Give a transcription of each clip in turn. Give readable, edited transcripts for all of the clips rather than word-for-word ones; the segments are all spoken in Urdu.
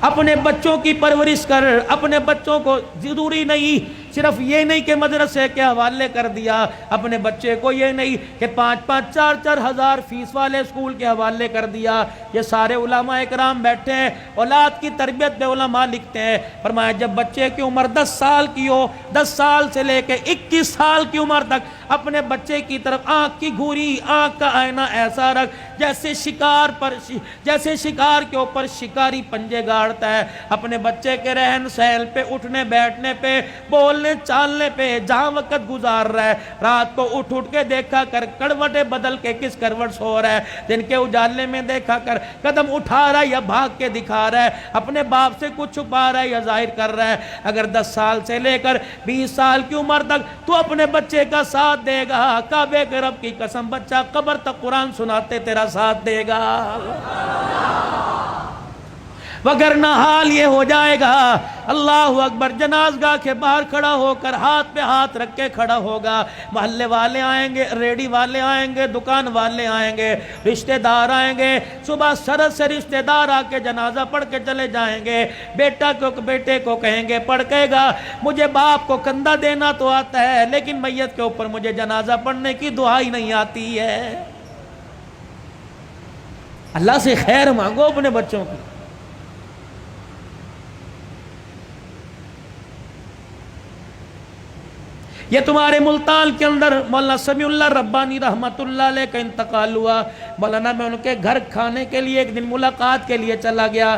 اپنے بچوں کی پرورش کر. اپنے بچوں کو ضروری نہیں صرف یہ نہیں کہ مدرسے کے حوالے کر دیا, اپنے بچے کو یہ نہیں کہ 5-5 4-4 ہزار فیس والے اسکول کے حوالے کر دیا. یہ سارے علماء اکرام بیٹھے ہیں, اولاد کی تربیت میں علماء لکھتے ہیں, فرمایا جب بچے کی عمر 10 سال کی ہو, 10 سال سے لے کے 21 سال کی عمر تک اپنے بچے کی طرف آنکھ کی گھوری, آنکھ کا آئینہ ایسا رکھ جیسے شکار کے اوپر شکاری پنجے گاڑتا ہے. اپنے بچے کے رہن سہن پہ, اٹھنے بیٹھنے پہ, بولنے چالنے پہ, جہاں وقت گزار رہا ہے, رات کو اٹھ کے دیکھا کر کروٹیں بدل کے کس کروٹ سو رہا ہے, دن کے اجالے میں دیکھا کر قدم اٹھا رہا ہے یا بھاگ کے دکھا رہا ہے, اپنے باپ سے کچھ چھپا رہا ہے یا ظاہر کر رہا ہے. اگر 10 سال سے لے کر 20 سال کی عمر تک تو اپنے بچے کا ساتھ دے گا, کعبے کے رب کی قسم بچہ قبر تک قرآن سناتے تیرا ساتھ دے گا. وگرنہ حال یہ ہو جائے گا, اللہ اکبر, جنازگاہ کے باہر کھڑا ہو کر ہاتھ پہ ہاتھ رکھ کے کھڑا ہوگا. محلے والے آئیں گے, ریڑی والے آئیں گے, دکان والے آئیں گے, رشتہ دار آئیں گے. صبح سرد سے رشتہ دار آ کے جنازہ پڑھ کے چلے جائیں گے. بیٹے کو کہیں گے, پڑھ کہے گا مجھے باپ کو کندھا دینا تو آتا ہے لیکن میت کے اوپر مجھے جنازہ پڑھنے کی دعا ہی نہیں آتی ہے. اللہ سے خیر مانگو اپنے بچوں کی. یہ تمہارے ملتان کے اندر مولانا سمیع اللہ ربانی رحمت اللہ علیہ کا انتقال ہوا. مولانا میں ان کے گھر کھانے کے لیے ایک دن ملاقات کے لیے چلا گیا.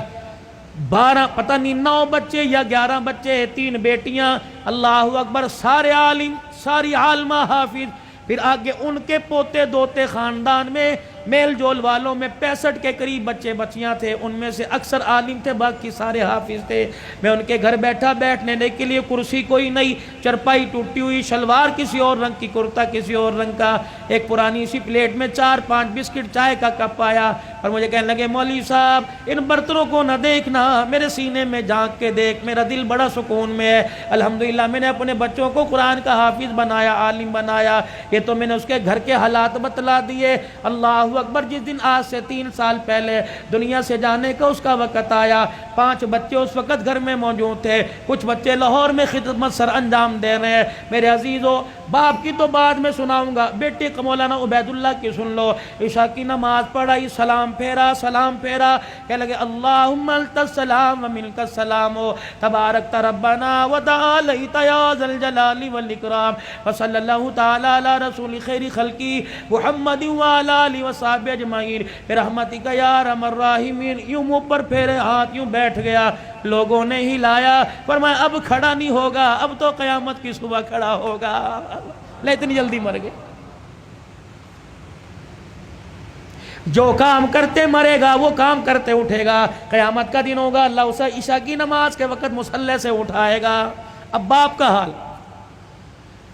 12 پتہ نہیں 9 بچے یا 11 بچے, 3 بیٹیاں, اللہ اکبر, سارے عالم, ساری عالمہ, حافظ. پھر آگے ان کے پوتے دوتے, خاندان میں میل جول والوں میں 65 کے قریب بچے بچیاں تھے. ان میں سے اکثر عالم تھے, باقی سارے حافظ تھے. میں ان کے گھر بیٹھا, بیٹھنے کے لیے کرسی کوئی نہیں, چرپائی ٹوٹی ہوئی, شلوار کسی اور رنگ کی, کرتا کسی اور رنگ کا. ایک پرانی سی پلیٹ میں 4-5 بسکٹ, چائے کا کپ آیا اور مجھے کہنے لگے مولوی صاحب ان برتنوں کو نہ دیکھنا, میرے سینے میں جھانک کے دیکھ, میرا دل بڑا سکون میں ہے. الحمدللہ میں نے اپنے بچوں کو قرآن کا حافظ بنایا, عالم بنایا. یہ تو میں نے اس کے گھر کے حالات بتلا دیے. اللہ اکبر, جس دن آج سے 3 سال پہلے دنیا سے جانے کا اس کا وقت آیا, 5 بچے اس وقت گھر میں موجود تھے. کچھ بچے لاہور میں خدمت سر انجام دے رہے ہیں. میرے عزیزو, باپ کی تو بعد میں سناؤں گا, بیٹے کا مولانا عبید اللہ کی سن لو. عشاء کی نماز پڑھائی, سلام پھیرا, کہنے لگے اللہم انت السلام و منک السلام, تبارک ربنا و تعالیت یا ذا الجلال والاکرام, وصلی اللہ تعالی علی رسول خیر خلقی محمد وعلی آلہ وصحبہ اجمعین برحمتک یا ارحم الراحمین. یوں منہ پر پھیرے ہاتھ, یوں بیٹھ گیا. لوگوں نے ہی لایا, فرمایا اب کھڑا نہیں ہوگا, اب تو قیامت کی صبح کھڑا ہوگا. لے اتنی جلدی مر گئے. جو کام کرتے مرے گا وہ کام کرتے اٹھے گا. قیامت کا دن ہوگا, اللہ اسے عشاء کی نماز کے وقت مصلی سے اٹھائے گا. اب باپ کا حال,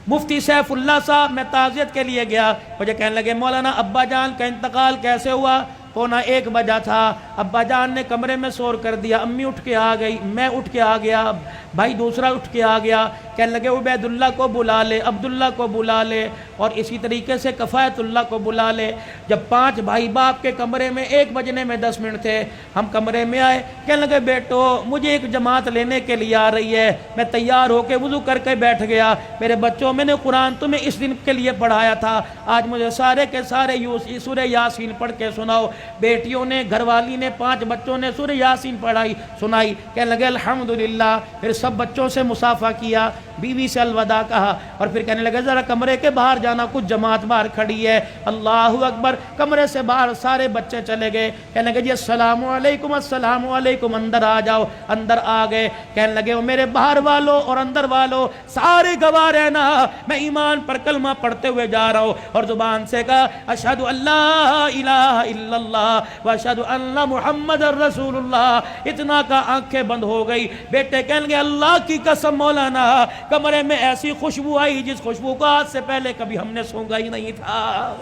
مفتی سیف اللہ صاحب, میں تعزیت کے لیے گیا, مجھے کہنے لگے مولانا ابا جان کا انتقال کیسے ہوا؟ 1:45 بجا تھا. ابا جان نے کمرے میں شور کر دیا, امی اٹھ کے آ گئی, میں اٹھ کے آ گیا, بھائی دوسرا اٹھ کے آ گیا. کہنے لگے عبید اللہ کو بلا لے, عبداللہ کو بلا لے, اور اسی طریقے سے کفایت اللہ کو بلا لے. جب 5 بھائی باپ کے کمرے میں 1 بجنے میں 10 منٹ تھے, ہم کمرے میں آئے. کہنے لگے بیٹو مجھے ایک جماعت لینے کے لیے آ رہی ہے. میں تیار ہو کے وضو کر کے بیٹھ گیا. میرے بچوں, میں نے قرآن تمہیں اس دن کے لیے پڑھایا تھا, آج مجھے سارے کے سارے سورہ یاسین پڑھ کے سناؤ. بیٹیوں نے, گھر والی نے, 5 بچوں نے سورہ یاسین سنائی. کہنے لگے الحمدللہ. پھر سب بچوں سے مصافحہ کیا, بیوی سے الوداع کہا, اور پھر کہنے لگے ذرا کمرے کے باہر جانا, کچھ جماعت باہر کھڑی ہے. اللہ اکبر, کمرے سے باہر سارے بچے چلے گئے. کہنے لگے جی السلام علیکم, السلام علیکم, اندر آ جاؤ. اندر آ گئے. کہنے لگے میرے باہر والوں اور اندر والوں سارے گواہ رہنا, میں ایمان پر کلمہ پڑھتے ہوئے جا رہا ہوں. اور زبان سے کہا اشہد ان لا الہ الا اللہ واشہد ان محمد رسول اللہ. اتنا کا آنکھیں بند ہو گئی. بیٹے کہنے لگے اللہ کی قسم مولانا, کمرے میں ایسی خوشبو آئی جس خوشبو کو آج سے پہلے کبھی ہم نے سونگا ہی نہیں تھا.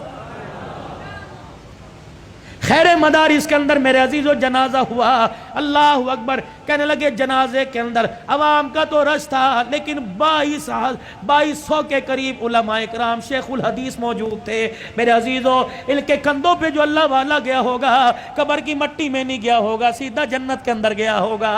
خیر مدارس کے اندر میرے عزیزو جنازہ ہوا، اللہ اکبر، کہنے لگے جنازے کے اندر عوام کا تو رش تھا، لیکن 2200 کے قریب علماء اکرام شیخ الحدیث موجود تھے۔ میرے عزیزو ان کے کندھوں پہ جو اللہ والا گیا ہوگا، قبر کی مٹی میں نہیں گیا ہوگا، سیدھا جنت کے اندر گیا ہوگا۔